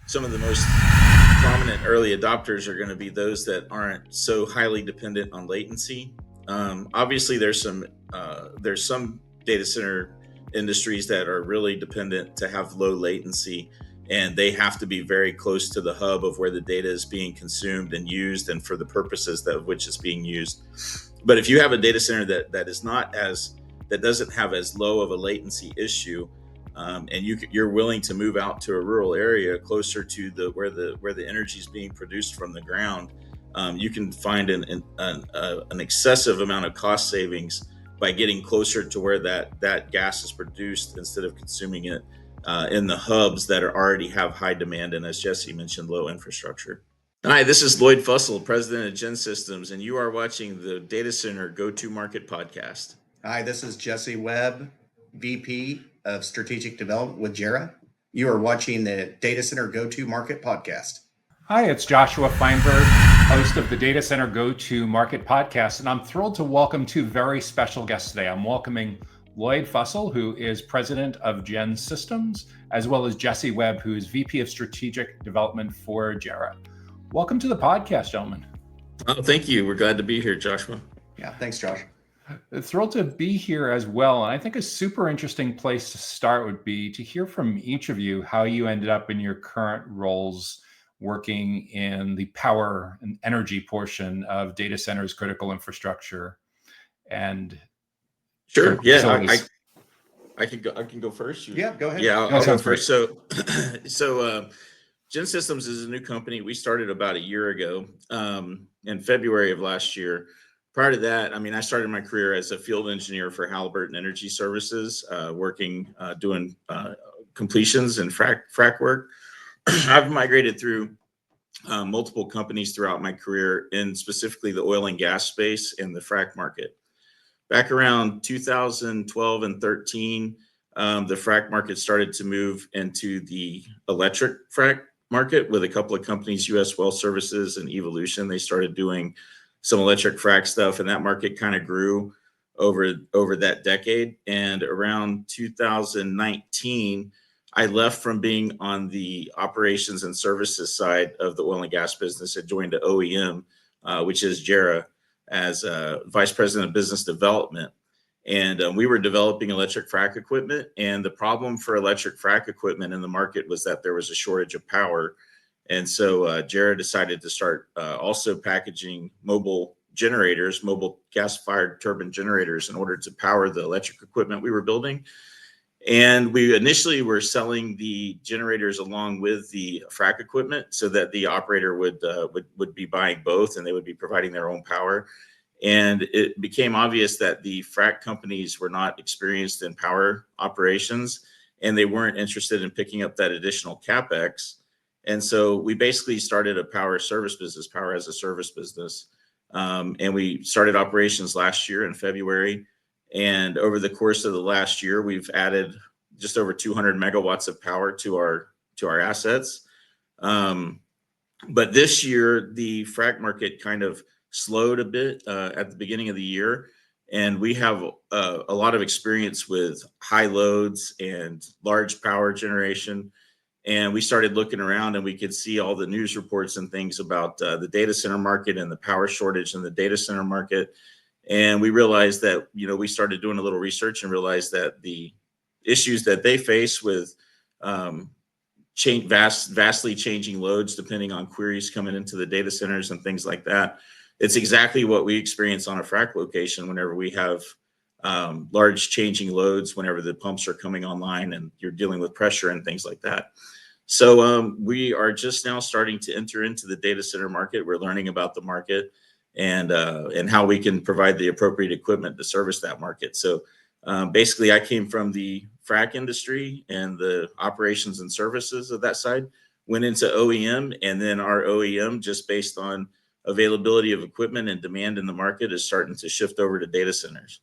some of the most prominent early adopters are going to be those that aren't so highly dependent on latency. Obviously, there's some data center industries that are really dependent to have low latency, and they have to be very close to the hub of where the data is being consumed and used, and for the purposes that of which it's being used. But if you have a data center that doesn't have as low of a latency issue, and you're willing to move out to a rural area closer to where the energy is being produced from the ground, you can find an excessive amount of cost savings by getting closer to where that gas is produced instead of consuming it in the hubs that already have high demand and, as Jesse mentioned, low infrastructure. Hi, this is Lyoid Fussell, president of GenSystems, and you are watching the Data Center Go-To-Market podcast. Hi, this is Jesse Webb, VP of Strategic Development with Jereh. You are watching the Data Center Go-To-Market podcast. Hi, it's Joshua Feinberg, host of the Data Center Go-To-Market podcast, and I'm thrilled to welcome two very special guests today. I'm welcoming Lyoid Fussell, who is president of GenSystems, as well as Jesse Webb, who is VP of Strategic Development for Jereh. Welcome to the podcast, gentlemen. Oh, thank you. We're glad to be here, Joshua. Yeah, thanks, Josh. Thrilled to be here as well. And I think a super interesting place to start would be to hear from each of you how you ended up in your current roles working in the power and energy portion of data centers, critical infrastructure, and sure. Yeah, I can go first. Yeah, go ahead. Yeah, I'll go first. So GenSystems is a new company. We started about a year ago, in February of last year. Prior to that, I started my career as a field engineer for Halliburton Energy Services, doing completions and frack work. I've migrated through multiple companies throughout my career, in specifically the oil and gas space and the frack market. Back around 2012 and 13, the frack market started to move into the electric frack market with a couple of companies, US Well Services and Evolution. They started doing some electric frack stuff, and that market kind of grew over that decade. And around 2019, I left from being on the operations and services side of the oil and gas business and joined the OEM, which is Jereh, as vice president of business development. And we were developing electric frack equipment. And the problem for electric frack equipment in the market was that there was a shortage of power. And so Jereh decided to start also packaging mobile generators, mobile gas-fired turbine generators, in order to power the electric equipment we were building. And we initially were selling the generators along with the frack equipment, so that the operator would be buying both, and they would be providing their own power. And it became obvious that the frack companies were not experienced in power operations, and they weren't interested in picking up that additional CapEx. And so we basically started a power service business, power as a service business. And we started operations last year in February. And over the course of the last year, we've added just over 200 megawatts of power to our assets. But this year, the frack market kind of slowed a bit at the beginning of the year. And we have a lot of experience with high loads and large power generation. And we started looking around, and we could see all the news reports and things about the data center market and the power shortage in the data center market. And we realized that, we started doing a little research and realized that the issues that they face with vastly changing loads, depending on queries coming into the data centers and things like that, it's exactly what we experience on a frack location whenever we have large changing loads, whenever the pumps are coming online and you're dealing with pressure and things like that. So we are just now starting to enter into the data center market. We're learning about the market and how we can provide the appropriate equipment to service that market. So basically, I came from the frack industry and the operations and services of that side, went into OEM, and then our OEM, just based on availability of equipment and demand in the market, is starting to shift over to data centers.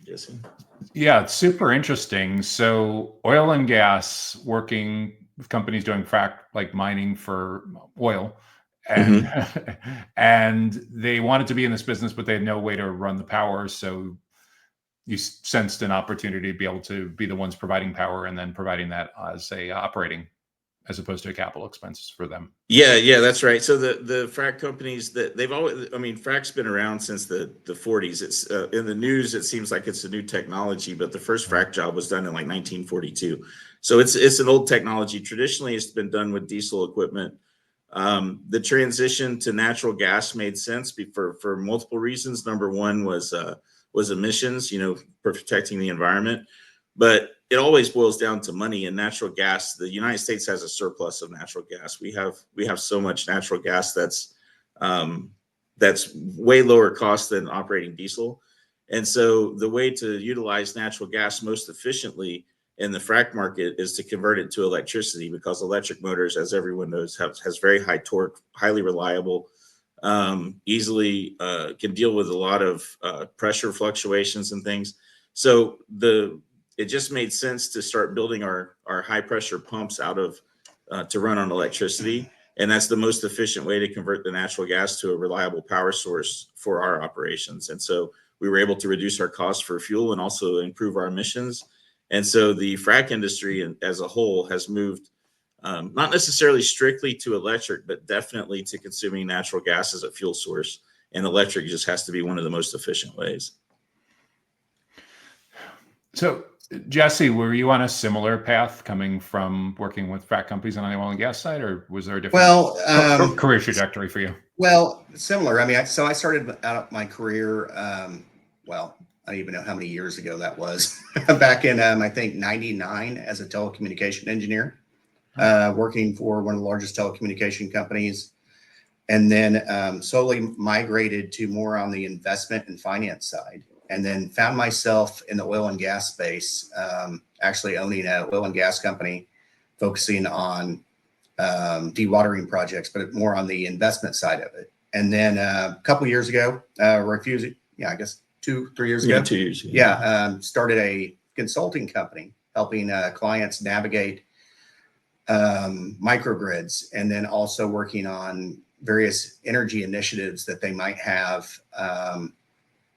Yes. Yeah, it's super interesting. So oil and gas, working with companies doing frack, like mining for oil, and and they wanted to be in this business, but they had no way to run the power. So you sensed an opportunity to be able to be the ones providing power and then providing that as a operating, as opposed to a capital expense for them. Yeah, that's right. So the frac companies that they've always, I mean, frac's been around since the 40s. It's in the news. It seems like it's a new technology, but the first frac job was done in like 1942. So it's an old technology. Traditionally, it's been done with diesel equipment. The transition to natural gas made sense for multiple reasons. Number one was emissions, protecting the environment. But it always boils down to money and natural gas. The United States has a surplus of natural gas. We have so much natural gas that's way lower cost than operating diesel. And so the way to utilize natural gas most efficiently in the frac market is to convert it to electricity, because electric motors, as everyone knows, has very high torque, highly reliable, easily can deal with a lot of pressure fluctuations and things. So it just made sense to start building our high pressure pumps out of to run on electricity. And that's the most efficient way to convert the natural gas to a reliable power source for our operations. And so we were able to reduce our costs for fuel and also improve our emissions. And so the frac industry as a whole has moved not necessarily strictly to electric, but definitely to consuming natural gas as a fuel source. And electric just has to be one of the most efficient ways. So, Jesse, were you on a similar path coming from working with frac companies on the oil and gas side, or was there a different career trajectory for you? Well, similar. I mean, so I started out my career, I don't even know how many years ago that was, back in, I think, 99 as a telecommunication engineer, working for one of the largest telecommunication companies, and then slowly migrated to more on the investment and finance side. And then found myself in the oil and gas space, actually owning an oil and gas company, focusing on dewatering projects, but more on the investment side of it. And then a couple of years ago, I guess 2-3 years ago. Yeah, 2 years. Started a consulting company helping clients navigate microgrids, and then also working on various energy initiatives that they might have,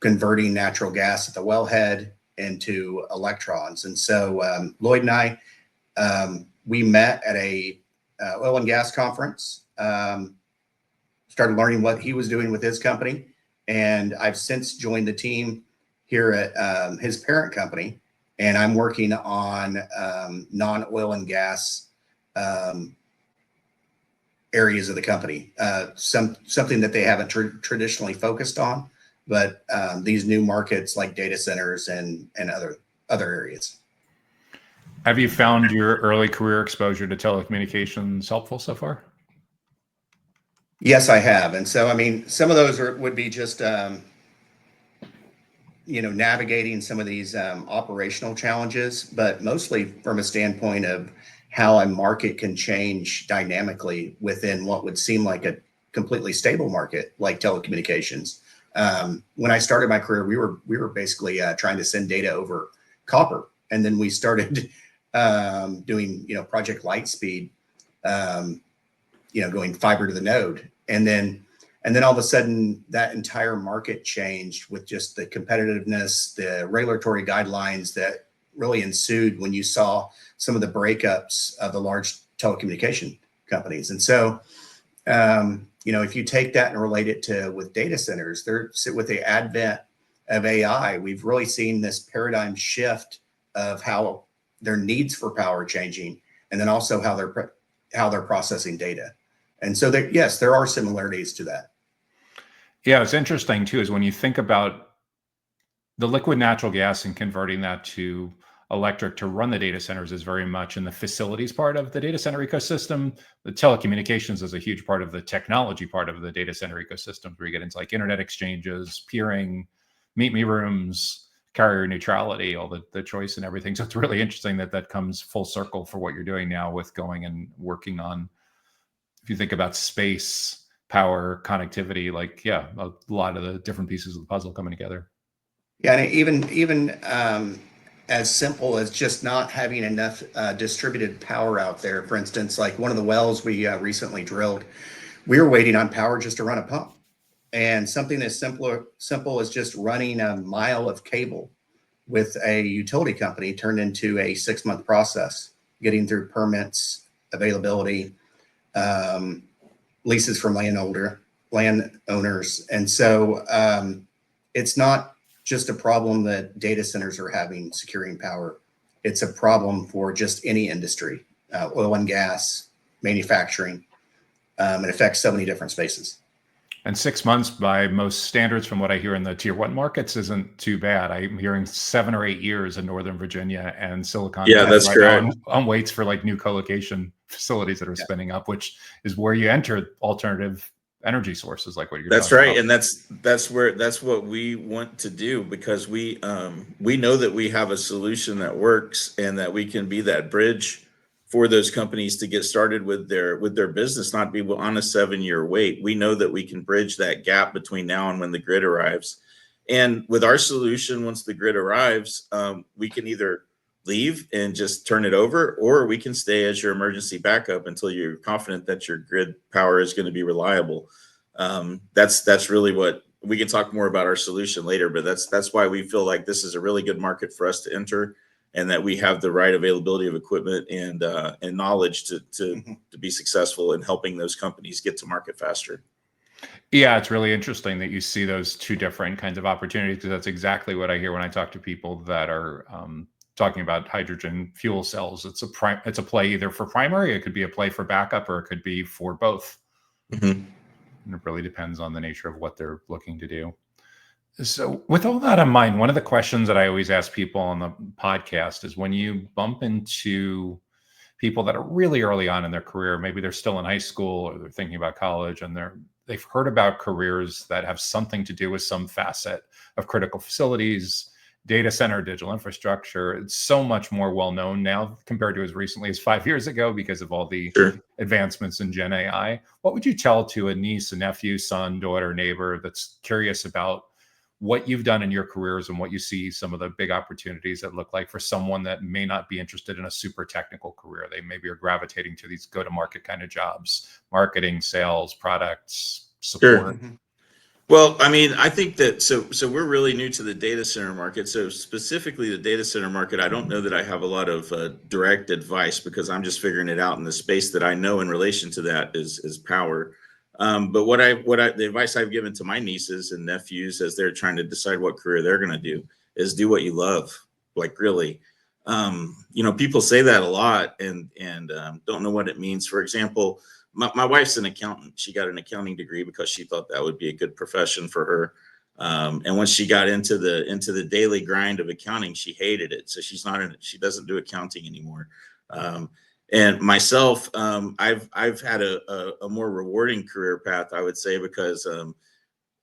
converting natural gas at the wellhead into electrons. And so Lloyd and I, we met at a oil and gas conference, started learning what he was doing with his company. And I've since joined the team here at his parent company, and I'm working on non-oil and gas areas of the company, something that they haven't traditionally focused on, but these new markets like data centers and other areas. Have you found your early career exposure to telecommunications helpful so far? Yes, I have. And so, I mean, some of those would be just, navigating some of these operational challenges, but mostly from a standpoint of how a market can change dynamically within what would seem like a completely stable market like telecommunications. When I started my career, we were basically trying to send data over copper, and then we started doing Project Lightspeed, going fiber to the node, and then all of a sudden that entire market changed with just the competitiveness, the regulatory guidelines that really ensued when you saw some of the breakups of the large telecommunication companies. And so if you take that and relate it to with data centers, with the advent of AI, we've really seen this paradigm shift of how their needs for power changing, and then also how they're processing data. And so there are similarities to that. Yeah, it's interesting too, is when you think about the liquid natural gas and converting that to electric to run the data centers is very much in the facilities part of the data center ecosystem. The telecommunications is a huge part of the technology part of the data center ecosystem, where you get into like internet exchanges, peering, meet me rooms, carrier neutrality, all the choice and everything. So it's really interesting that comes full circle for what you're doing now with going and working on, if you think about space, power, connectivity, a lot of the different pieces of the puzzle coming together. Yeah, and even as simple as just not having enough distributed power out there. For instance, like one of the wells we recently drilled, we were waiting on power just to run a pump, and something as simple as just running a mile of cable with a utility company turned into a 6-month process, getting through permits, availability, leases from landowners. And so it's not just a problem that data centers are having securing power. It's a problem for just any industry, oil and gas, manufacturing. It affects so many different spaces. And 6 months by most standards, from what I hear in the tier 1 markets, isn't too bad. I'm hearing 7 or 8 years in Northern Virginia and Silicon Yeah, Valley that's right correct. now on waits for like new co-location facilities that are spinning up, which is where you enter alternative energy sources like what you're That's talking right. about. And that's what we want to do, because we know that we have a solution that works and that we can be that bridge for those companies to get started with their business, not be on a 7-year wait. We know that we can bridge that gap between now and when the grid arrives. And with our solution, once the grid arrives, we can either leave and just turn it over, or we can stay as your emergency backup until you're confident that your grid power is going to be reliable. That's really what we can talk more about our solution later, but that's why we feel like this is a really good market for us to enter, and that we have the right availability of equipment and knowledge to be successful in helping those companies get to market faster. Yeah, it's really interesting that you see those two different kinds of opportunities, because that's exactly what I hear when I talk to people that are talking about hydrogen fuel cells. It's a play either for primary, it could be a play for backup, or it could be for both. Mm-hmm. And it really depends on the nature of what they're looking to do. So with all that in mind, one of the questions that I always ask people on the podcast is, when you bump into people that are really early on in their career, maybe they're still in high school or they're thinking about college, and they've heard about careers that have something to do with some facet of critical facilities, data center, digital infrastructure. It's so much more well-known now compared to as recently as 5 years ago because of all the advancements in Gen AI. What would you tell to a niece, a nephew, son, daughter, neighbor that's curious about what you've done in your careers and what you see some of the big opportunities that look like for someone that may not be interested in a super technical career? They maybe are gravitating to these go-to-market kind of jobs, marketing, sales, products, support. Sure. Well, I mean, I think that so we're really new to the data center market. So specifically the data center market, I don't know that I have a lot of direct advice, because I'm just figuring it out. In the space that I know in relation to that is power. But the advice I've given to my nieces and nephews as they're trying to decide what career they're going to do is do what you love. Like, really, people say that a lot and don't know what it means. For example, my wife's an accountant. She got an accounting degree because she thought that would be a good profession for her. And once she got into the daily grind of accounting, she hated it. So she doesn't do accounting anymore. And myself, I've had a more rewarding career path, I would say, because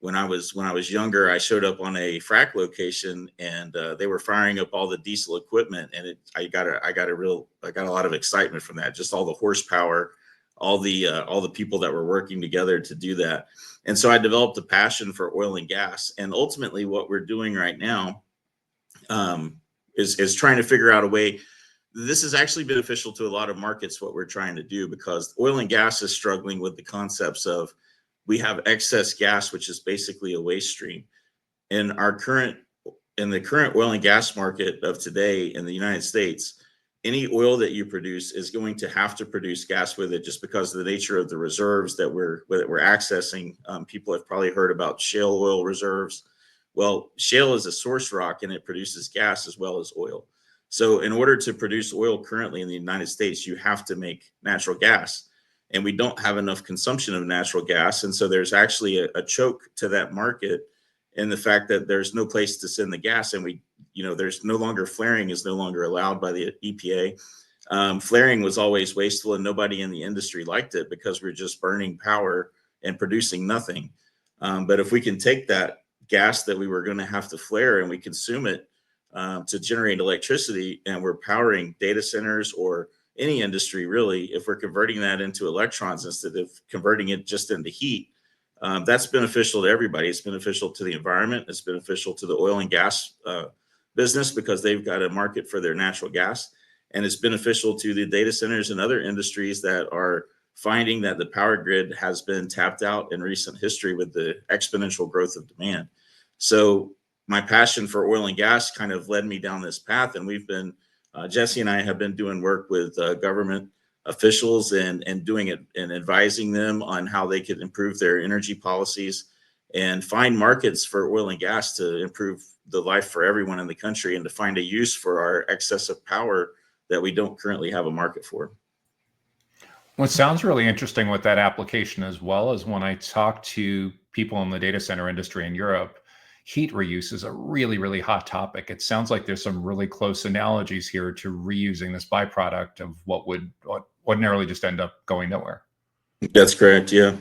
when I was younger, I showed up on a frack location, and they were firing up all the diesel equipment, and I got a lot of excitement from that. Just all the horsepower, all the people that were working together to do that. And so I developed a passion for oil and gas. And ultimately what we're doing right now is trying to figure out a way. This is actually beneficial to a lot of markets, what we're trying to do, because oil and gas is struggling with the concepts of, we have excess gas, which is basically a waste stream. In the current oil and gas market of today in the United States, any oil that you produce is going to have to produce gas with it, just because of the nature of the reserves that we're accessing. People have probably heard about shale oil reserves. Well, shale is a source rock, and it produces gas as well as oil. So in order to produce oil currently in the United States, you have to make natural gas, and we don't have enough consumption of natural gas. And so there's actually a choke to that market in the fact that there's no place to send the gas. And there's no longer flaring is no longer allowed by the EPA. Flaring was always wasteful, and nobody in the industry liked it because we're just burning power and producing nothing. But if we can take that gas that we were going to have to flare and we consume it to generate electricity, and we're powering data centers or any industry really, if we're converting that into electrons instead of converting it just into heat, that's beneficial to everybody. It's beneficial to the environment. It's beneficial to the oil and gas business, because they've got a market for their natural gas. And it's beneficial to the data centers and other industries that are finding that the power grid has been tapped out in recent history with the exponential growth of demand. So my passion for oil and gas kind of led me down this path. And we've been, Jesse and I have been doing work with government officials and doing it and advising them on how they could improve their energy policies and find markets for oil and gas to improve the life for everyone in the country and to find a use for our excess of power that we don't currently have a market for. What sounds really interesting with that application, as well as when I talk to people in the data center industry in Europe, heat reuse is a really, really hot topic. It sounds like there's some really close analogies here to reusing this byproduct of what would ordinarily just end up going nowhere. That's correct. Yeah.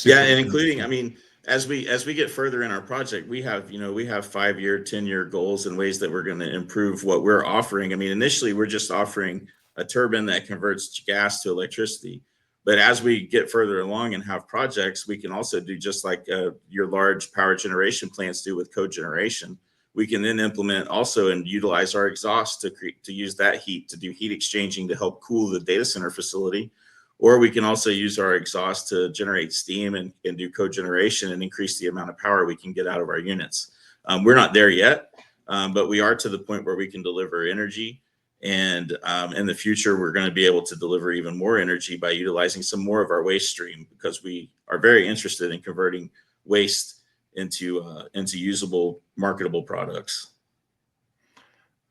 Yeah, and including, I mean, as we get further in our project, we have 5-year, 10-year goals and ways that we're going to improve what we're offering. I mean, initially we're just offering a turbine that converts gas to electricity. But as we get further along and have projects, we can also do just like your large power generation plants do with cogeneration. We can then implement also and utilize our exhaust to use that heat to do heat exchanging to help cool the data center facility. Or we can also use our exhaust to generate steam and do cogeneration and increase the amount of power we can get out of our units. We're not there yet, but we are to the point where we can deliver energy. And in the future, we're going to be able to deliver even more energy by utilizing some more of our waste stream, because we are very interested in converting waste into usable, marketable products.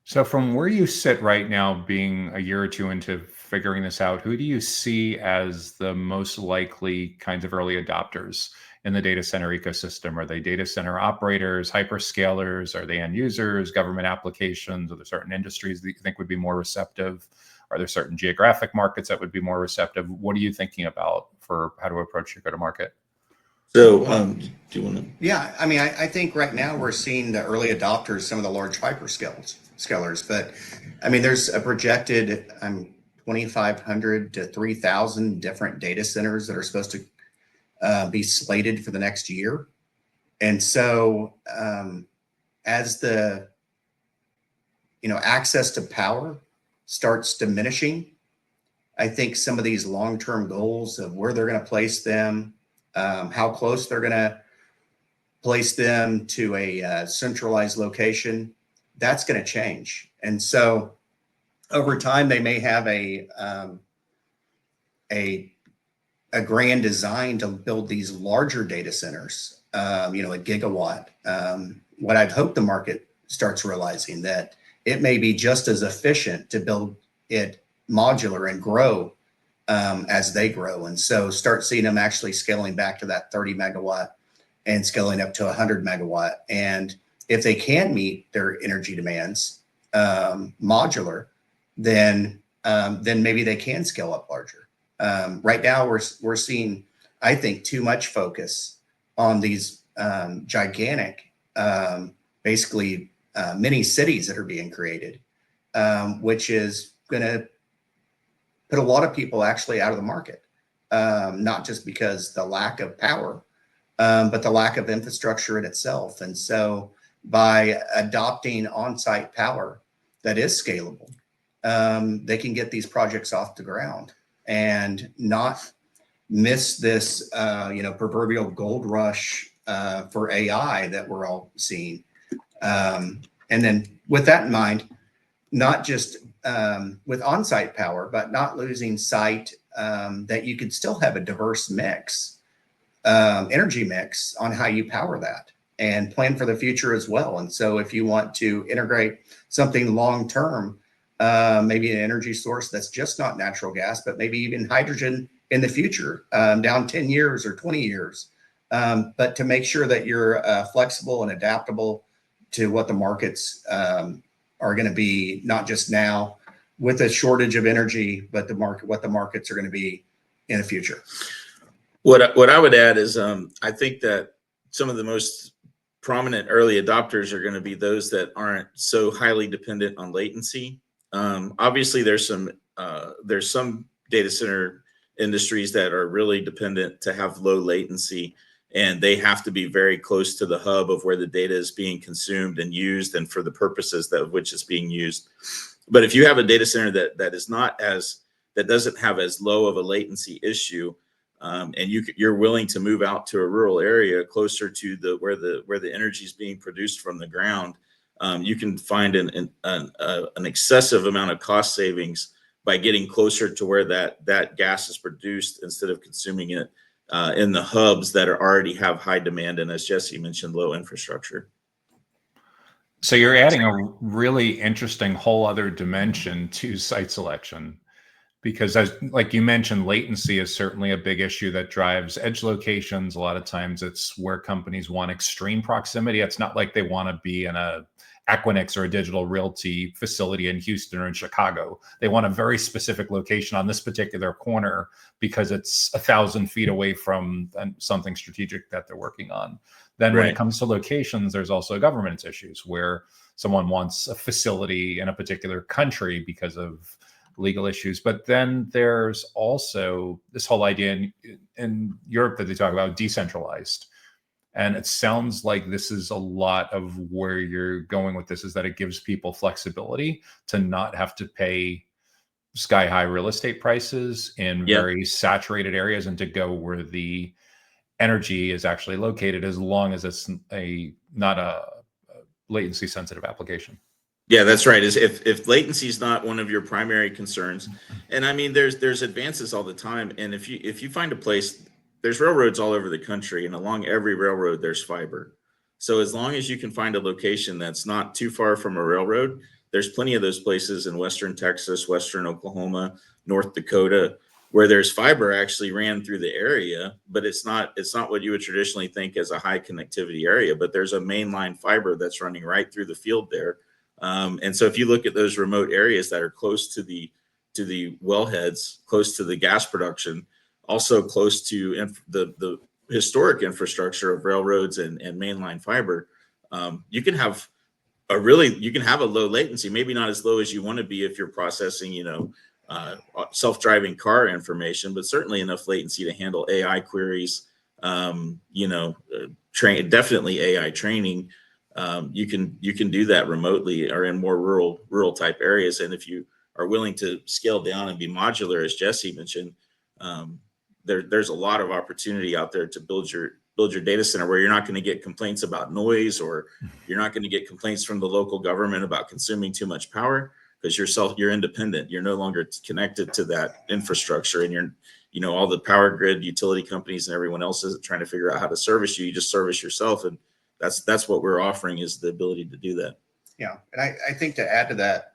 So from where you sit right now, being a year or two into figuring this out, who do you see as the most likely kinds of early adopters in the data center ecosystem? Are they data center operators, hyperscalers? Are they end users, government applications? Are there certain industries that you think would be more receptive? Are there certain geographic markets that would be more receptive? What are you thinking about for how to approach your go-to-market? So do you want to? Yeah, I mean, I think right now we're seeing the early adopters, some of the large hyperscalers, but I mean, there's a projected 2,500 to 3,000 different data centers that are supposed to be slated for the next year. And so as the access to power starts diminishing, I think some of these long-term goals of where they're going to place them, how close they're going to place them to a centralized location, that's going to change. And so over time, they may have a grand design to build these larger data centers, a gigawatt. What I've hoped the market starts realizing that it may be just as efficient to build it modular and grow as they grow. And so start seeing them actually scaling back to that 30 megawatt and scaling up to 100 megawatt. And if they can meet their energy demands modular, then maybe they can scale up larger. Right now, we're seeing, I think, too much focus on these gigantic, basically mini cities that are being created, which is going to put a lot of people actually out of the market, not just because the lack of power, but the lack of infrastructure in itself. And so by adopting on-site power that is scalable, they can get these projects off the ground and not miss this, proverbial gold rush for AI that we're all seeing. And then with that in mind, not just with on-site power, but not losing sight that you could still have a diverse mix, energy mix on how you power that and plan for the future as well. And so if you want to integrate something long-term, maybe an energy source that's just not natural gas, but maybe even hydrogen in the future, down 10 years or 20 years, but to make sure that you're flexible and adaptable to what the markets are going to be, not just now with a shortage of energy, but what the markets are going to be in the future. What I would add is I think that some of the most prominent early adopters are going to be those that aren't so highly dependent on latency. Obviously, there's some data center industries that are really dependent to have low latency, and they have to be very close to the hub of where the data is being consumed and used, and for the purposes of which it's being used. But if you have a data center that doesn't have as low of a latency issue, and you're willing to move out to a rural area closer to where the energy is being produced from the ground, you can find an excessive amount of cost savings by getting closer to where that gas is produced instead of consuming it in the hubs that already have high demand and, as Jesse mentioned, low infrastructure. So you're adding a really interesting whole other dimension to site selection, because like you mentioned, latency is certainly a big issue that drives edge locations. A lot of times it's where companies want extreme proximity. It's not like they want to be in a Equinix or a Digital Realty facility in Houston or in Chicago. They want a very specific location on this particular corner because it's 1,000 feet away from something strategic that they're working on. Then when it comes to locations, there's also governance issues where someone wants a facility in a particular country because of legal issues. But then there's also this whole idea in Europe that they talk about decentralized. And it sounds like this is a lot of where you're going with this, is that it gives people flexibility to not have to pay sky high real estate prices in very saturated areas and to go where the energy is actually located, as long as it's not a latency sensitive application. Yeah, that's right. Is if latency is not one of your primary concerns, and I mean, there's advances all the time. And if you find a place, there's railroads all over the country, and along every railroad there's fiber. So as long as you can find a location that's not too far from a railroad, there's plenty of those places in Western Texas, Western Oklahoma, North Dakota, where there's fiber actually ran through the area, but it's not what you would traditionally think as a high connectivity area. But there's a mainline fiber that's running right through the field there. And so if you look at those remote areas that are close to the wellheads, close to the gas production, also close to the historic infrastructure of railroads and mainline fiber, you can have a low latency, maybe not as low as you want to be if you're processing, self-driving car information, but certainly enough latency to handle AI queries, definitely AI training. You can do that remotely or in more rural type areas. And if you are willing to scale down and be modular, as Jesse mentioned, there's a lot of opportunity out there to build your data center where you're not going to get complaints about noise, or you're not going to get complaints from the local government about consuming too much power, because you're independent. You're no longer connected to that infrastructure, and all the power grid utility companies and everyone else isn't trying to figure out how to service you. You just service yourself, and that's what we're offering, is the ability to do that. Yeah, and I think to add to that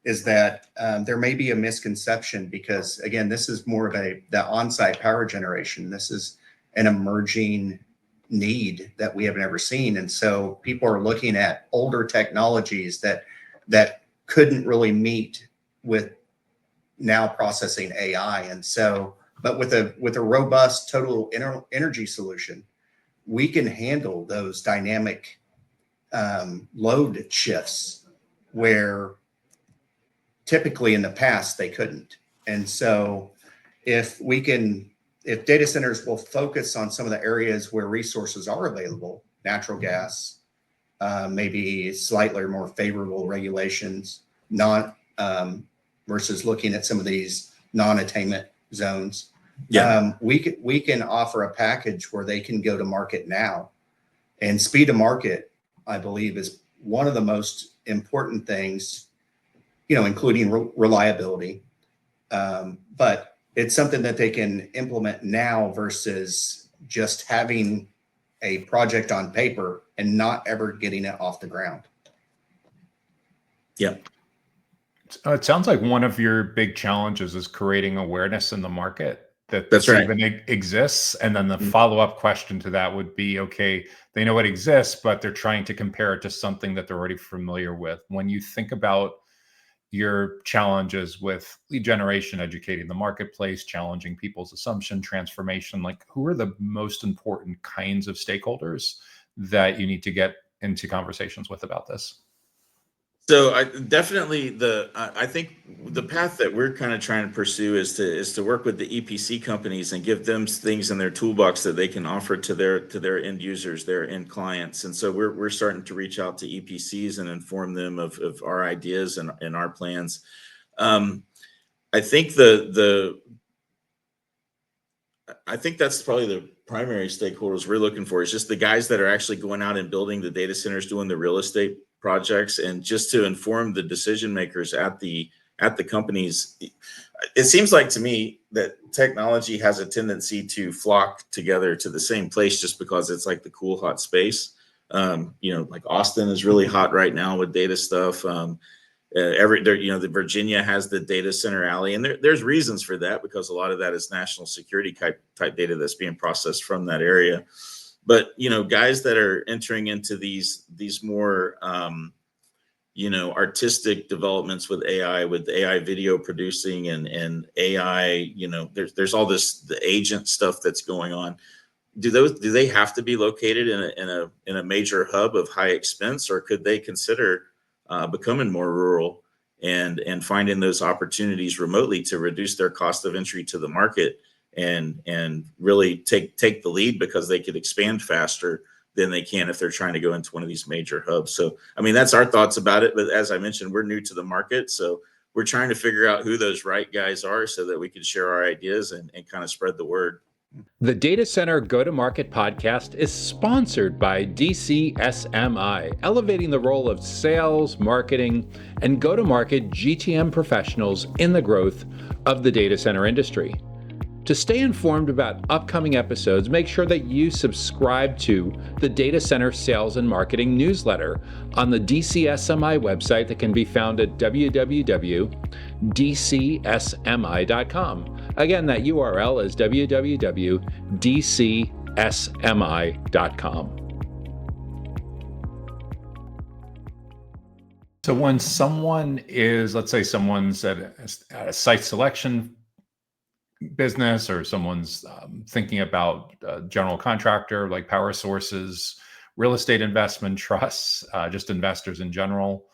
is that there may be a misconception, because again, this is more of the on-site power generation. This is an emerging need that we have never seen, and so people are looking at older technologies that couldn't really meet with now processing AI. And so, but with a robust total energy solution, we can handle those dynamic load shifts where typically in the past they couldn't. And so if data centers will focus on some of the areas where resources are available, natural gas, maybe slightly more favorable regulations, versus looking at some of these non-attainment zones. We can offer a package where they can go to market now. And speed of market, I believe, is one of the most important things, including reliability. But it's something that they can implement now versus just having a project on paper and not ever getting it off the ground. Yeah. It sounds like one of your big challenges is creating awareness in the market that That's this right. even exists. And then the follow-up question to that would be, okay, they know it exists, but they're trying to compare it to something that they're already familiar with. When you think about your challenges with lead generation, educating the marketplace, challenging people's assumption, transformation, like who are the most important kinds of stakeholders that you need to get into conversations with about this? So I think the path that we're kind of trying to pursue is to work with the EPC companies and give them things in their toolbox that they can offer to their end users, their end clients. And so we're starting to reach out to EPCs and inform them of our ideas and our plans. I think I think that's probably the primary stakeholders we're looking for, is just the guys that are actually going out and building the data centers, doing the real estate projects, and just to inform the decision makers at the companies. It seems like to me that technology has a tendency to flock together to the same place just because it's like the cool hot space. Like Austin is really hot right now with data stuff. The Virginia has the data center alley, and there's reasons for that, because a lot of that is national security type data that's being processed from that area. But guys that are entering into these more artistic developments with AI video producing and AI, there's all the agent stuff that's going on. Do they have to be located in a major hub of high expense, or could they consider becoming more rural and finding those opportunities remotely to reduce their cost of entry to the market and really take the lead, because they could expand faster than they can if they're trying to go into one of these major hubs. So, I mean, that's our thoughts about it. But as I mentioned, we're new to the market, so we're trying to figure out who those right guys are so that we can share our ideas and kind of spread the word. The Data Center Go-to-Market podcast is sponsored by DCSMI, elevating the role of sales, marketing, and go-to-market GTM professionals in the growth of the data center industry. To stay informed about upcoming episodes, make sure that you subscribe to the Data Center Sales and Marketing newsletter on the DCSMI website that can be found at www.dcsmi.com. Again, that URL is www.dcsmi.com. So when someone is, let's say someone's at a site selection business, or someone's thinking about general contractor like power sources, real estate investment trusts, just investors in general,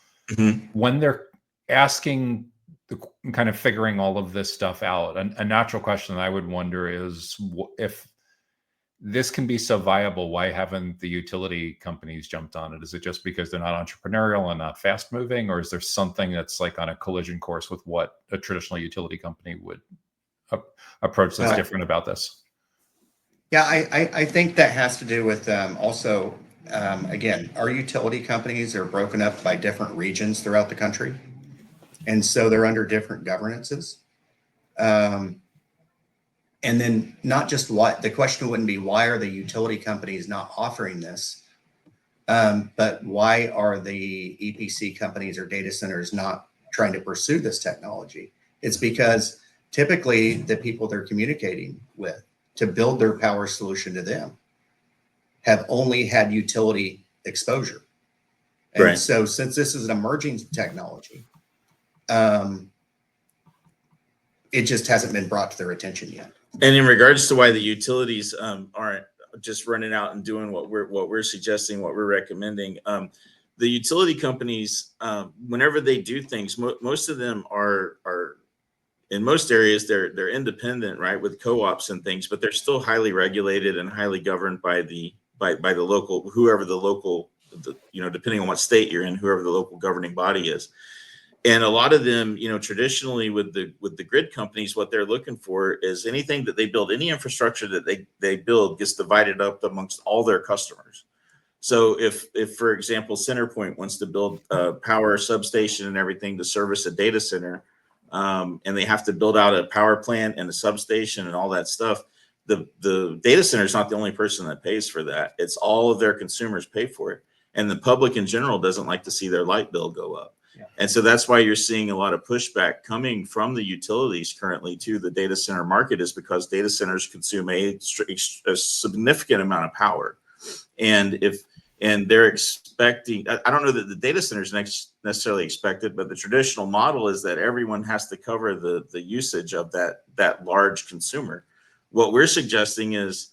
when they're asking, kind of figuring all of this stuff out, a natural question that I would wonder is, if this can be so viable, why haven't the utility companies jumped on it? Is it just because they're not entrepreneurial and not fast moving, or is there something that's like on a collision course with what a traditional utility company would approach that's different about this? Yeah, I think that has to do with also, again, our utility companies are broken up by different regions throughout the country. And so they're under different governances. And then not just what, the question wouldn't be, why are the utility companies not offering this? But why are the EPC companies or data centers not trying to pursue this technology? It's because typically the people they're communicating with to build their power solution to them have only had utility exposure. And Right. so since this is an emerging technology, it just hasn't been brought to their attention yet. And in regards to why the utilities aren't just running out and doing what we're suggesting, what we're recommending, the utility companies, whenever they do things, most of them are in most areas they're independent, right, with co-ops and things, but they're still highly regulated and highly governed by the local, whoever the local, depending on what state you're in, whoever the local governing body is. And a lot of them, traditionally with the grid companies, what they're looking for is anything that they build, any infrastructure that they build gets divided up amongst all their customers. So if for example, CenterPoint wants to build a power substation and everything to service a data center, and they have to build out a power plant and a substation and all that stuff, the data center is not the only person that pays for that. It's all of their consumers pay for it. And the public in general doesn't like to see their light bill go up. Yeah. And so that's why you're seeing a lot of pushback coming from the utilities currently to the data center market, is because data centers consume a significant amount of power. And they're expecting, I don't know that the data centers necessarily expect it, but the traditional model is that everyone has to cover the usage of that large consumer. What we're suggesting is,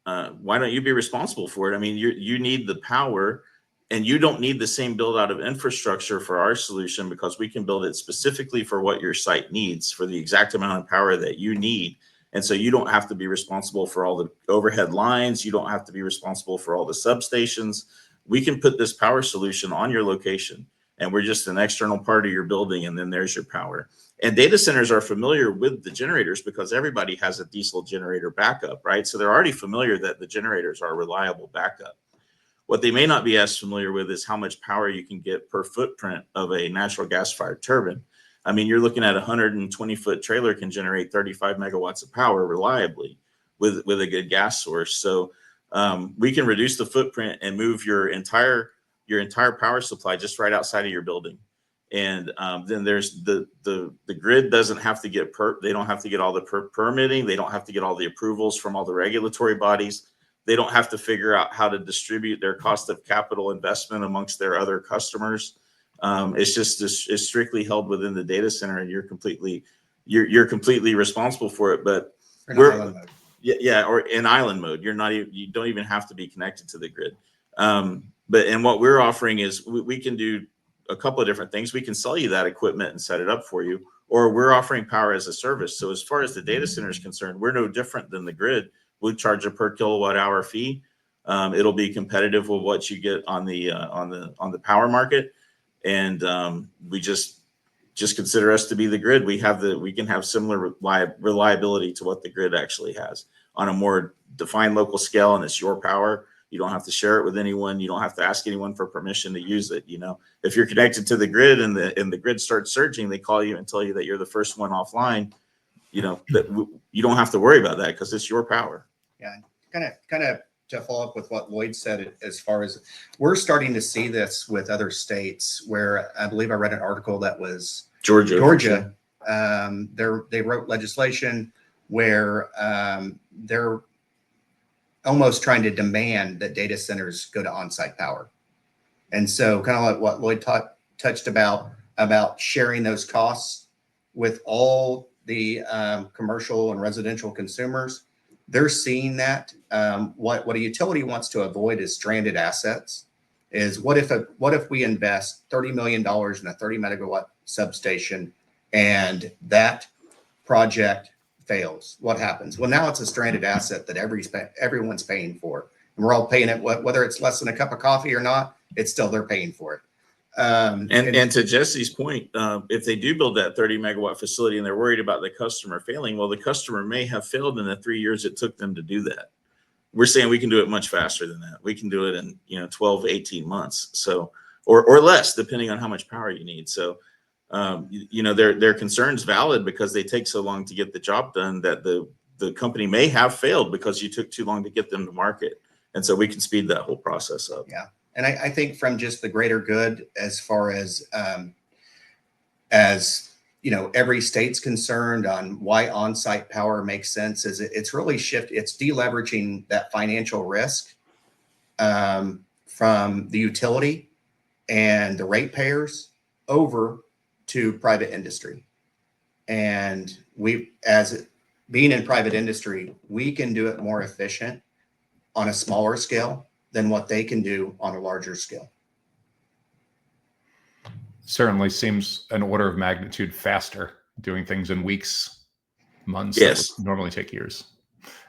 why don't you be responsible for it? I mean, you need the power, and you don't need the same build out of infrastructure for our solution, because we can build it specifically for what your site needs, for the exact amount of power that you need. And so you don't have to be responsible for all the overhead lines. You don't have to be responsible for all the substations. We can put this power solution on your location, and we're just an external part of your building, and then there's your power. And data centers are familiar with the generators because everybody has a diesel generator backup, right? So they're already familiar that the generators are reliable backup. What they may not be as familiar with is how much power you can get per footprint of a natural gas-fired turbine. I mean, you're looking at a 120-foot trailer can generate 35 megawatts of power reliably with a good gas source. So we can reduce the footprint and move your entire power supply just right outside of your building. And then there's the grid doesn't have to get they don't have to get all the permitting. They don't have to get all the approvals from all the regulatory bodies. They don't have to figure out how to distribute their cost of capital investment amongst their other customers. It's strictly held within the data center, and you're completely responsible for it. But or in island mode, you don't even have to be connected to the grid. And what we're offering is we can do a couple of different things. We can sell you that equipment and set it up for you, or we're offering power as a service. So as far as the data center is concerned, we're no different than the grid. We'll charge a per kilowatt hour fee. It'll be competitive with what you get on the power market, and we just consider us to be the grid. We can have similar reliability to what the grid actually has on a more defined local scale, and it's your power. You don't have to share it with anyone. You don't have to ask anyone for permission to use it. You know, if you're connected to the grid and the grid starts surging, they call you and tell you that you're the first one offline. You know, that you don't have to worry about that because it's your power. Yeah, kind of to follow up with what Lloyd said, as far as we're starting to see this with other states, where I believe I read an article that was Georgia. They wrote legislation where they're almost trying to demand that data centers go to on-site power. And so kind of like what Lloyd touched about sharing those costs with all the commercial and residential consumers. They're seeing that. What a utility wants to avoid is stranded assets. Is what if we invest $30 million in a 30 megawatt substation and that project fails? What happens? Well, now it's a stranded asset that everyone's paying for, and we're all paying it. Whether it's less than a cup of coffee or not, it's still they're paying for it. And to Jesse's point, if they do build that 30 megawatt facility and they're worried about the customer failing, well, the customer may have failed in the 3 years it took them to do that. We're saying we can do it much faster than that. We can do it in 12, 18 months. So, or less, depending on how much power you need. So, their concern's valid because they take so long to get the job done that the company may have failed because you took too long to get them to market. And so we can speed that whole process up. Yeah. And I think from just the greater good, as far as every state's concerned on why on-site power makes sense, is it's really it's deleveraging that financial risk from the utility and the ratepayers over to private industry. And as being in private industry, we can do it more efficient on a smaller scale than what they can do on a larger scale. Certainly seems an order of magnitude faster, doing things in weeks, months. Yes. That would normally take years.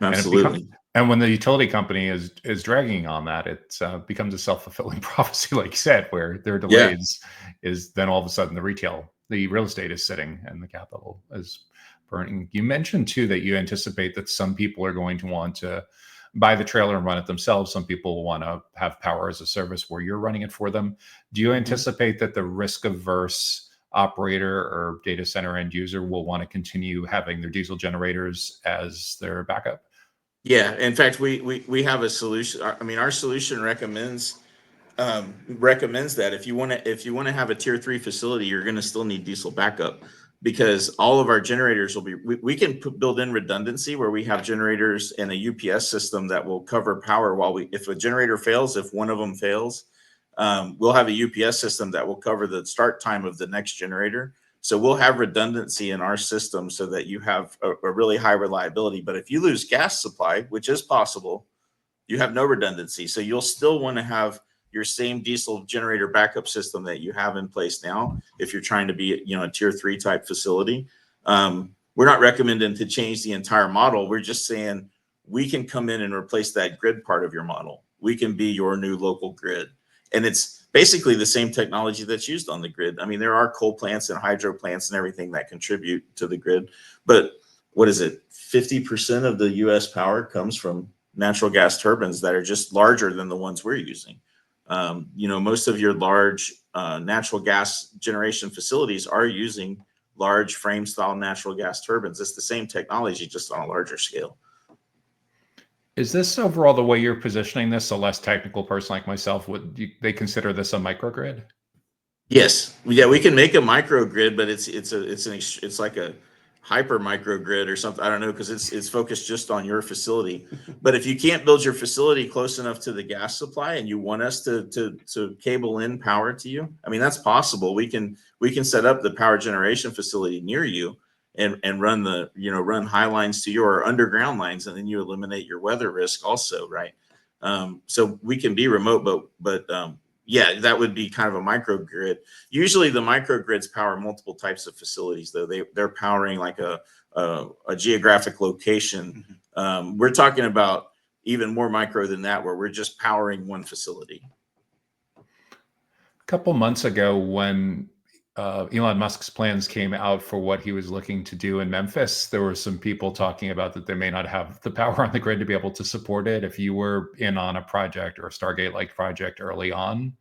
Absolutely. And when the utility company is dragging on that, it becomes a self-fulfilling prophecy, like you said, where there are delays. Is then all of a sudden the real estate is sitting and the capital is burning. You mentioned too that you anticipate that some people are going to want to buy the trailer and run it themselves. Some people want to have power as a service where you're running it for them. Do you anticipate that the risk-averse operator or data center end user will want to continue having their diesel generators as their backup? Yeah. In fact, we have a solution. I mean, our solution recommends that if you want to have a tier 3 facility, you're going to still need diesel backup, because all of our generators will be, we can build in redundancy where we have generators and a UPS system that will cover power if a generator fails, if one of them fails, we'll have a UPS system that will cover the start time of the next generator. So we'll have redundancy in our system so that you have a really high reliability. But if you lose gas supply, which is possible, you have no redundancy. So you'll still want to have your same diesel generator backup system that you have in place now if you're trying to be a tier 3 type facility. We're not recommending to change the entire model. We're just saying we can come in and replace that grid part of your model. We can be your new local grid. And it's basically the same technology that's used on the grid. I mean, there are coal plants and hydro plants and everything that contribute to the grid, but what is it? 50% of the US power comes from natural gas turbines that are just larger than the ones we're using. Most of your large natural gas generation facilities are using large frame style natural gas turbines. It's the same technology, just on a larger scale. Is this overall the way you're positioning this? A less technical person like myself, they consider this a microgrid? Yes, yeah, we can make a microgrid, but it's like a hyper microgrid or something. I don't know, because it's focused just on your facility. But if you can't build your facility close enough to the gas supply and you want us to cable in power to you, I mean, that's possible. We can set up the power generation facility near you and run run high lines to your underground lines, and then you eliminate your weather risk also, right? So we can be remote, but yeah, that would be kind of a microgrid. Usually the microgrids power multiple types of facilities, though. They're powering like a geographic location. We're talking about even more micro than that, where we're just powering one facility. A couple months ago, when Elon Musk's plans came out for what he was looking to do in Memphis, there were some people talking about that they may not have the power on the grid to be able to support it. If you were in on a project or a Stargate-like project early on,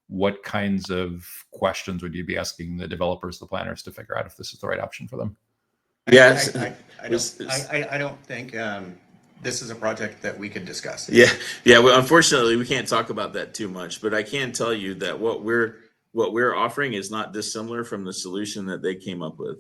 what kinds of questions would you be asking the developers, the planners, to figure out if this is the right option for them? Yes. I don't think this is a project that we could discuss. Yeah. Well, unfortunately, we can't talk about that too much, but I can tell you that what we're offering is not dissimilar from the solution that they came up with.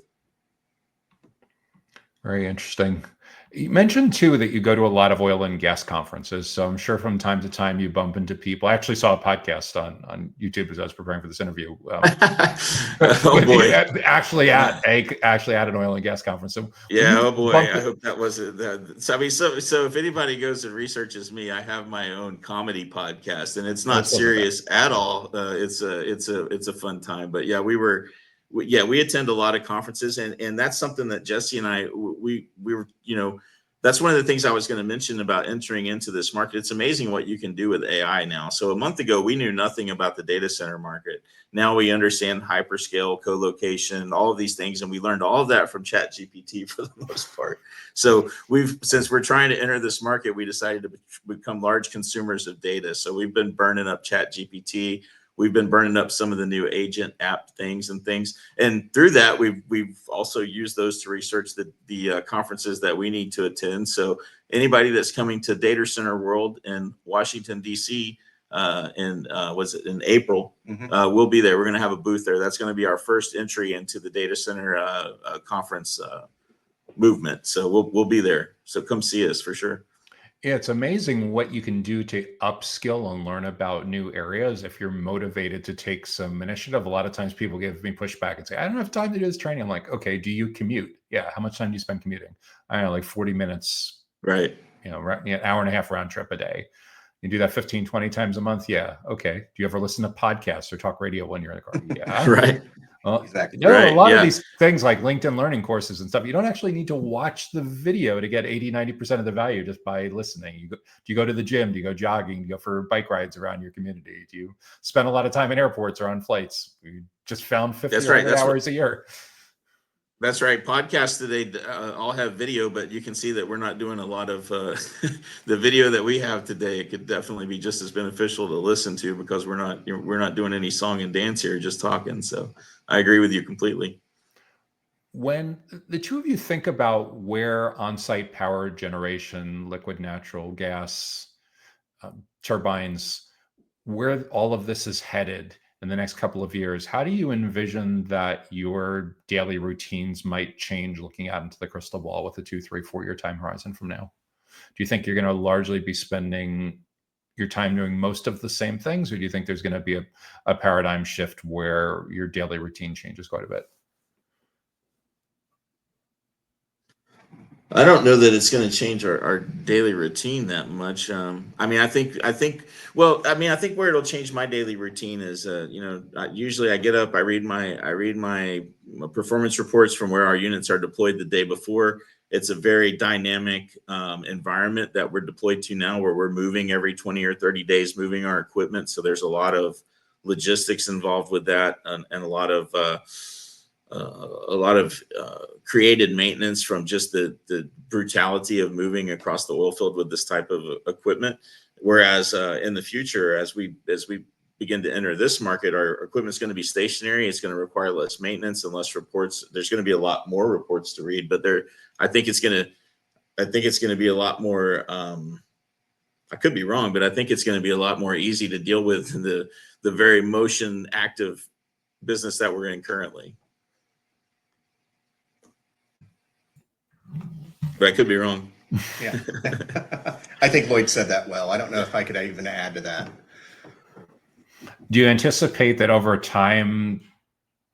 Very interesting. You mentioned too that you go to a lot of oil and gas conferences. So I'm sure from time to time you bump into people. I actually saw a podcast on YouTube as I was preparing for this interview. Oh boy! actually at an oil and gas conference. So yeah, oh boy! I hope that wasn't that. So I mean, so if anybody goes and researches me, I have my own comedy podcast, and it's not serious at all. It's a fun time. But yeah, we attend a lot of conferences, and that's something that Jesse and I we were, that's one of the things I was going to mention about entering into this market. It's amazing what you can do with AI now. So a month ago, we knew nothing about the data center market. Now we understand hyperscale, co-location, all of these things, and we learned all of that from ChatGPT for the most part. So since we're trying to enter this market, we decided to become large consumers of data. So we've been burning up ChatGPT. We've been burning up some of the new agent app things. And through that, we've also used those to research the conferences that we need to attend. So anybody that's coming to Data Center World in Washington, D.C. in April, we'll be there. We're going to have a booth there. That's going to be our first entry into the data center conference movement. So we'll be there. So come see us for sure. Yeah, it's amazing what you can do to upskill and learn about new areas if you're motivated to take some initiative. A lot of times people give me pushback and say, I don't have time to do this training. I'm like, okay, do you commute? Yeah. How much time do you spend commuting? I don't know, like 40 minutes. Right. An hour and a half round trip a day. You do that 15, 20 times a month. Yeah. Okay. Do you ever listen to podcasts or talk radio when you're in the car? Yeah. Right. Well, exactly. A lot of these things like LinkedIn learning courses and stuff, you don't actually need to watch the video to get 80, 90% of the value just by listening. Do you go to the gym? Do you go jogging? Do you go for bike rides around your community? Do you spend a lot of time in airports or on flights? We just found 50 hours a year. That's right. Podcasts today all have video, but you can see that we're not doing a lot of the video that we have today. It could definitely be just as beneficial to listen to, because we're not doing any song and dance here, just talking. So I agree with you completely. When the two of you think about where on-site power generation, liquid natural gas, turbines, where all of this is headed in the next couple of years, how do you envision that your daily routines might change looking out into the crystal ball with a 2, 3, 4-year time horizon from now? Do you think you're going to largely be spending your time doing most of the same things, or do you think there's going to be a paradigm shift where your daily routine changes quite a bit? I don't know that it's going to change our daily routine that much. I think where it'll change my daily routine is, usually I get up, I read my performance reports from where our units are deployed the day before. It's a very dynamic environment that we're deployed to now, where we're moving every 20 or 30 days, moving our equipment. So there's a lot of logistics involved with that, and a lot of created maintenance from just the brutality of moving across the oil field with this type of equipment. Whereas in the future, as we begin to enter this market, our equipment's going to be stationary. It's going to require less maintenance and less reports. There's going to be a lot more reports to read, but I think it's going to be a lot more. I could be wrong, but I think it's going to be a lot more easy to deal with the very motion active business that we're in currently. But I could be wrong. Yeah. I think Lloyd said that well. I don't know if I could even add to that. Do you anticipate that over time,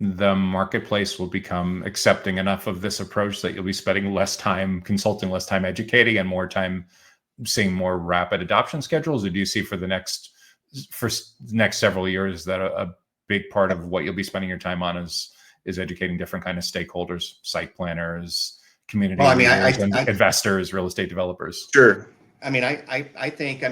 the marketplace will become accepting enough of this approach that you'll be spending less time consulting, less time educating, and more time seeing more rapid adoption schedules? Or do you see for the next several years that a big part of what you'll be spending your time on is educating different kind of stakeholders, site planners, community leaders, and investors, real estate developers? Sure. I mean, I think,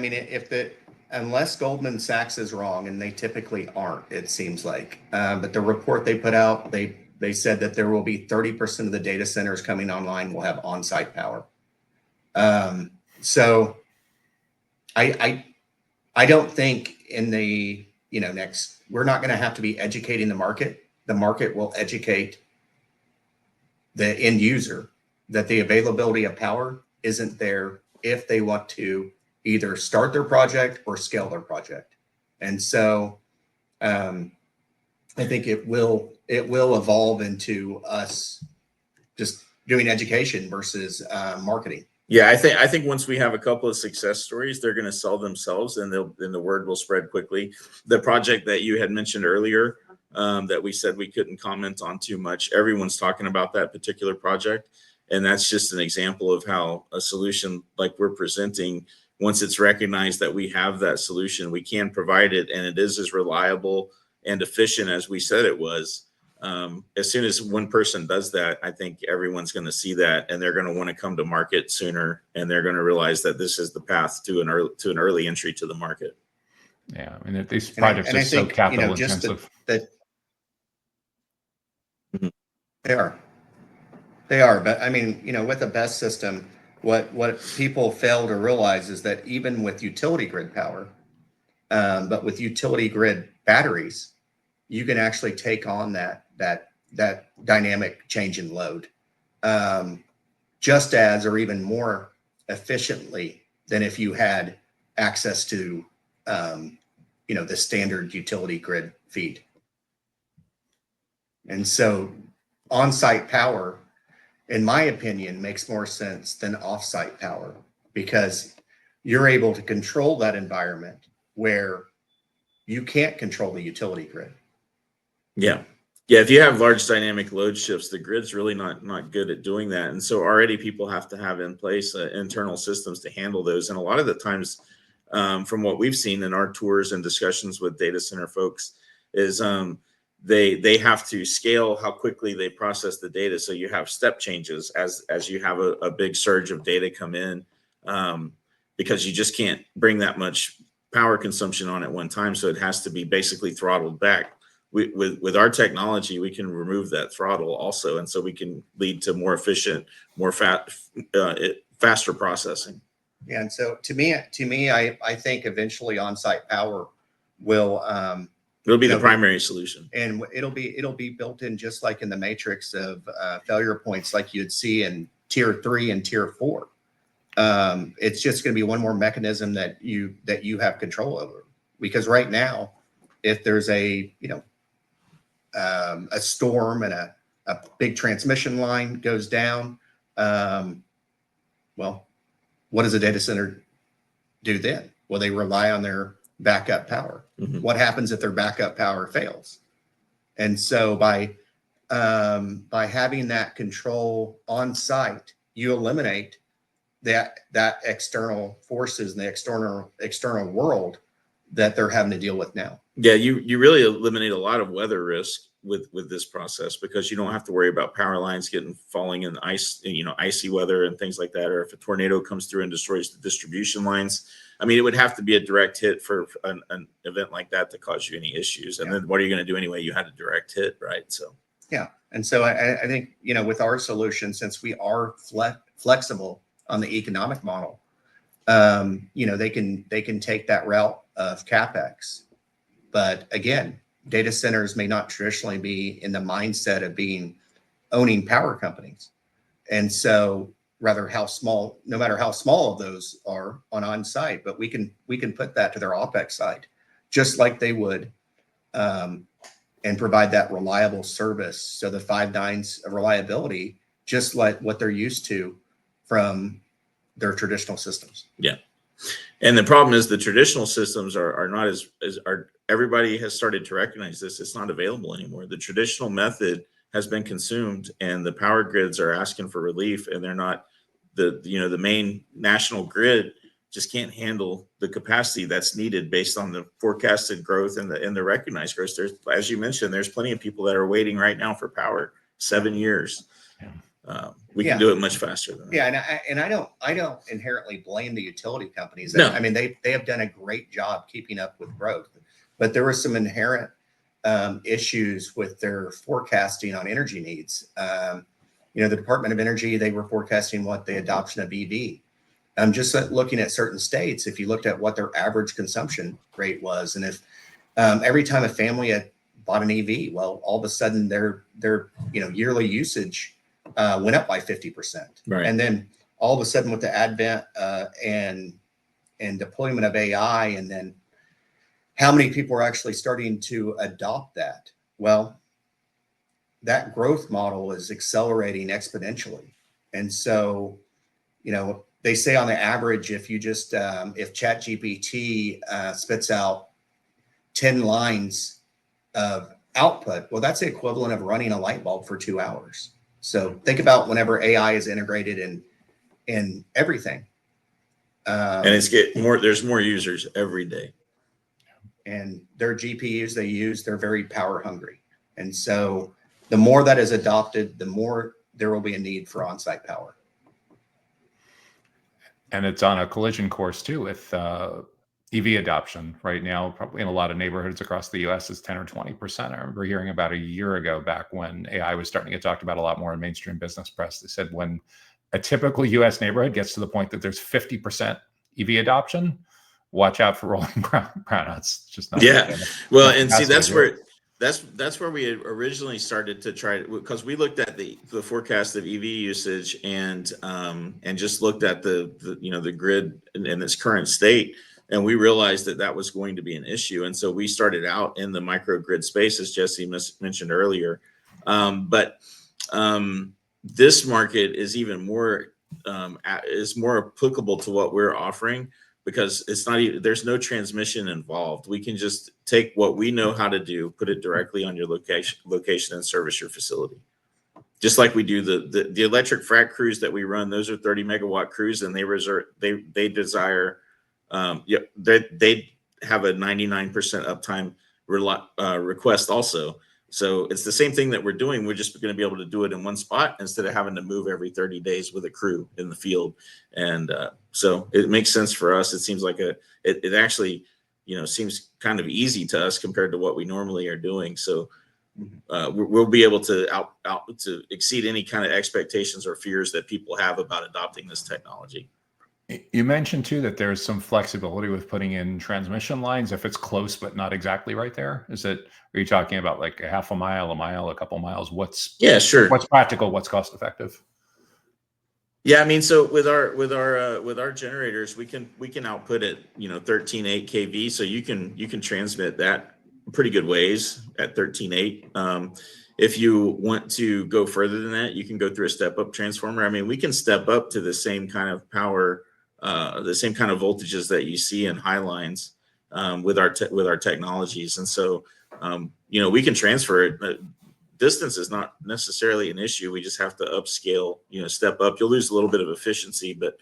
unless Goldman Sachs is wrong, and they typically aren't, it seems like, but the report they put out, they said that there will be 30% of the data centers coming online will have on-site power. So I don't think in the, we're not going to have to be educating the market. The market will educate the end user that the availability of power isn't there if they want to either start their project or scale their project. And so I think it will evolve into us just doing education versus marketing. Yeah, I think once we have a couple of success stories, they're going to sell themselves, and the word will spread quickly. The project that you had mentioned earlier, that we said we couldn't comment on too much, everyone's talking about that particular project, and that's just an example of how a solution like we're presenting, once it's recognized that we have that solution, we can provide it, and it is as reliable and efficient as we said it was. As soon as one person does that, I think everyone's going to see that, and they're going to want to come to market sooner, and they're going to realize that this is the path to an early entry to the market. Yeah, I mean, these projects are so capital intensive. They are, but I mean, with a BESS system, what people fail to realize is that even with utility grid power, but with utility grid batteries, you can actually take on that dynamic change in load just as or even more efficiently than if you had access to the standard utility grid feed. And so on-site power, in my opinion, makes more sense than off-site power, because you're able to control that environment where you can't control the utility grid. Yeah. If you have large dynamic load shifts, the grid's really not good at doing that. And so already people have to have in place internal systems to handle those. And a lot of the times, from what we've seen in our tours and discussions with data center folks, is they have to scale how quickly they process the data. So you have step changes as you have a big surge of data come in, because you just can't bring that much power consumption on at one time. So it has to be basically throttled back. With our technology, we can remove that throttle also, and so we can lead to more efficient, faster processing. Yeah, and so to me, I think eventually on-site power will it'll be the primary solution, and it'll be built in just like in the matrix of failure points, like you'd see in tier 3 and tier 4. It's just going to be one more mechanism that you have control over, because right now, if there's a storm and a big transmission line goes down, well, what does a data center do then? Well, they rely on their backup power. Mm-hmm. What happens if their backup power fails? And so by having that control on site, you eliminate that external forces and the external world that they're having to deal with now. Yeah, you really eliminate a lot of weather risk with this process, because you don't have to worry about power lines falling in ice, icy weather and things like that, or if a tornado comes through and destroys the distribution lines. I mean, it would have to be a direct hit for an event like that to cause you any issues. And then what are you going to do anyway? You had a direct hit, right? So yeah, and so I think with our solution, since we are flexible on the economic model, they can take that route of CapEx, but again, data centers may not traditionally be in the mindset of owning power companies. And so no matter how small those are on site, but we can put that to their OpEx side, just like they would, and provide that reliable service. So the 5 nines of reliability, just like what they're used to from their traditional systems. Yeah. And the problem is the traditional systems are not everybody has started to recognize this. It's not available anymore. The traditional method has been consumed, and the power grids are asking for relief, and they're not the main national grid just can't handle the capacity that's needed based on the forecasted growth and the recognized growth. There's, as you mentioned, there's plenty of people that are waiting right now for power 7 years. We can do it much faster than that. Yeah, and I don't inherently blame the utility companies. No. I mean, they have done a great job keeping up with growth, but there were some inherent issues with their forecasting on energy needs. The Department of Energy, they were forecasting what the adoption of EV. Just looking at certain states, if you looked at what their average consumption rate was, and if every time a family had bought an EV, well, all of a sudden their yearly usage went up by 50%. Right. And then all of a sudden with the advent and deployment of AI, and then how many people are actually starting to adopt that? Well, that growth model is accelerating exponentially. And so, they say on the average, if you just, if ChatGPT spits out 10 lines of output, well, that's the equivalent of running a light bulb for 2 hours. So think about whenever AI is integrated in everything. And it's there's more users every day. And their GPUs they use, they're very power hungry. And so the more that is adopted, the more there will be a need for on-site power. And it's on a collision course too with EV adoption right now, probably in a lot of neighborhoods across the US is 10 or 20%. I remember hearing about a year ago back when AI was starting to get talked about a lot more in mainstream business press. They said when a typical US neighborhood gets to the point that there's 50% EV adoption, watch out for rolling brownouts. Just not. Yeah. Well, and see, that's where we had originally started to try, because we looked at the forecast of EV usage and just looked at the grid in its current state, and we realized that was going to be an issue. And so we started out in the microgrid space, as Jesse mentioned earlier. But this market is even more applicable to what we're offering, because it's not even, there's no transmission involved. We can just take what we know how to do, put it directly on your location and service your facility. Just like we do the electric frack crews that we run, those are 30 megawatt crews, and they desire, they have a 99% uptime request also. So it's the same thing that we're doing. We're just going to be able to do it in one spot instead of having to move every 30 days with a crew in the field. And so it makes sense for us. It seems like it actually, seems kind of easy to us compared to what we normally are doing. So we'll be able to to exceed any kind of expectations or fears that people have about adopting this technology. You mentioned too that there's some flexibility with putting in transmission lines if it's close but not exactly right there. Are you talking about like a half a mile, a couple miles? Yeah, sure. What's practical? What's cost effective? Yeah, I mean, so with our generators, we can output at 13.8 kV, so you can transmit that pretty good ways at 13.8. If you want to go further than that, you can go through a step-up transformer. I mean, we can step up to the same kind of power, the same kind of voltages that you see in high lines with our technologies, and so we can transfer it. Distance is not necessarily an issue. We just have to upscale, step up. You'll lose a little bit of efficiency, but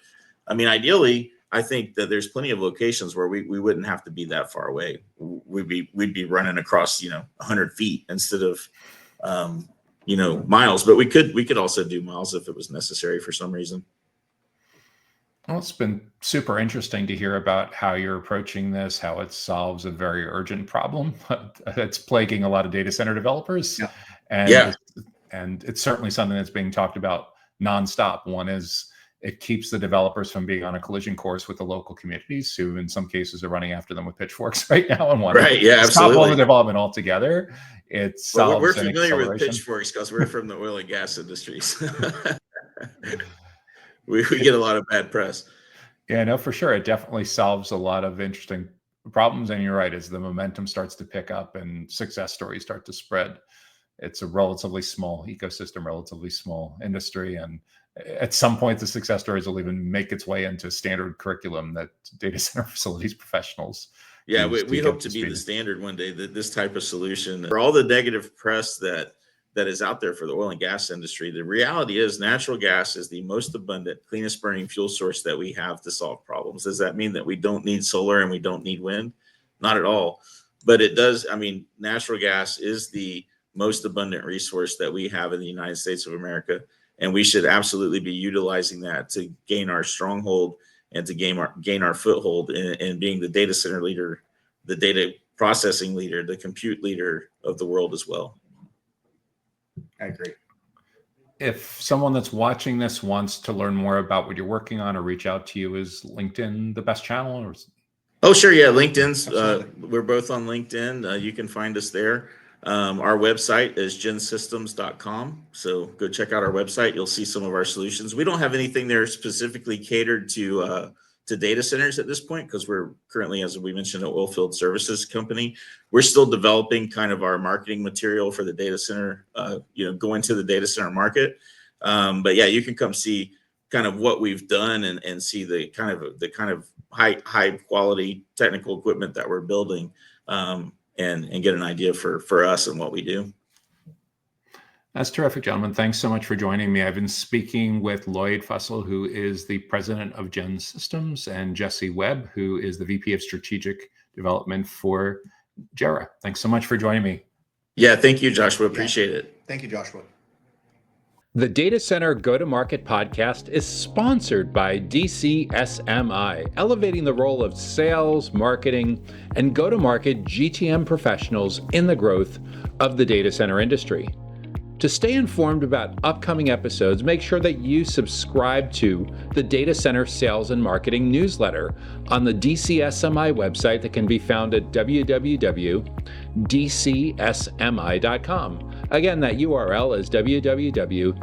I mean, ideally, I think that there's plenty of locations where we wouldn't have to be that far away. We'd be running across 100 feet instead of miles. But we could also do miles if it was necessary for some reason. Well, it's been super interesting to hear about how you're approaching this, how it solves a very urgent problem that's plaguing a lot of data center developers. Yeah. And it's certainly something that's being talked about nonstop. One is it keeps the developers from being on a collision course with the local communities, who in some cases are running after them with pitchforks right now and want to stop all the development altogether. It solves we're familiar with pitchforks because we're from the oil and gas industries. We get a lot of bad press. Yeah, no, for sure. It definitely solves a lot of interesting problems. And you're right, as the momentum starts to pick up and success stories start to spread, it's a relatively small ecosystem, relatively small industry. And at some point, the success stories will even make its way into standard curriculum that data center facilities professionals. Yeah, we hope to be the standard one day, that this type of solution, for all the negative press that is out there for the oil and gas industry, the reality is natural gas is the most abundant, cleanest burning fuel source that we have to solve problems. Does that mean that we don't need solar and we don't need wind? Not at all. But it does. I mean, natural gas is the most abundant resource that we have in the United States of America. And we should absolutely be utilizing that to gain our stronghold and to gain our foothold in being the data center leader, the data processing leader, the compute leader of the world as well. I agree. If someone that's watching this wants to learn more about what you're working on or reach out to you, is LinkedIn the best channel? Or... Oh, sure. Yeah. LinkedIn's, we're both on LinkedIn. You can find us there. Our website is gensystems.com. So go check out our website. You'll see some of our solutions. We don't have anything there specifically catered to data centers at this point, because we're currently, as we mentioned, an oil field services company. We're still developing kind of our marketing material for the data center, going to the data center market. But yeah, you can come see kind of what we've done and see the kind of high quality technical equipment that we're building, and get an idea for us and what we do. That's terrific, gentlemen. Thanks so much for joining me. I've been speaking with Lyoid Fussell, who is the president of GenSystems, and Jesse Webb, who is the VP of Strategic Development for Jereh. Thanks so much for joining me. Yeah, thank you, Joshua. Appreciate it. Thank you, Joshua. The Data Center Go-to-Market podcast is sponsored by DCSMI, elevating the role of sales, marketing, and go-to-market GTM professionals in the growth of the data center industry. To stay informed about upcoming episodes, make sure that you subscribe to the Data Center Sales and Marketing newsletter on the DCSMI website that can be found at www.dcsmi.com. Again, that URL is www.dcsmi.com.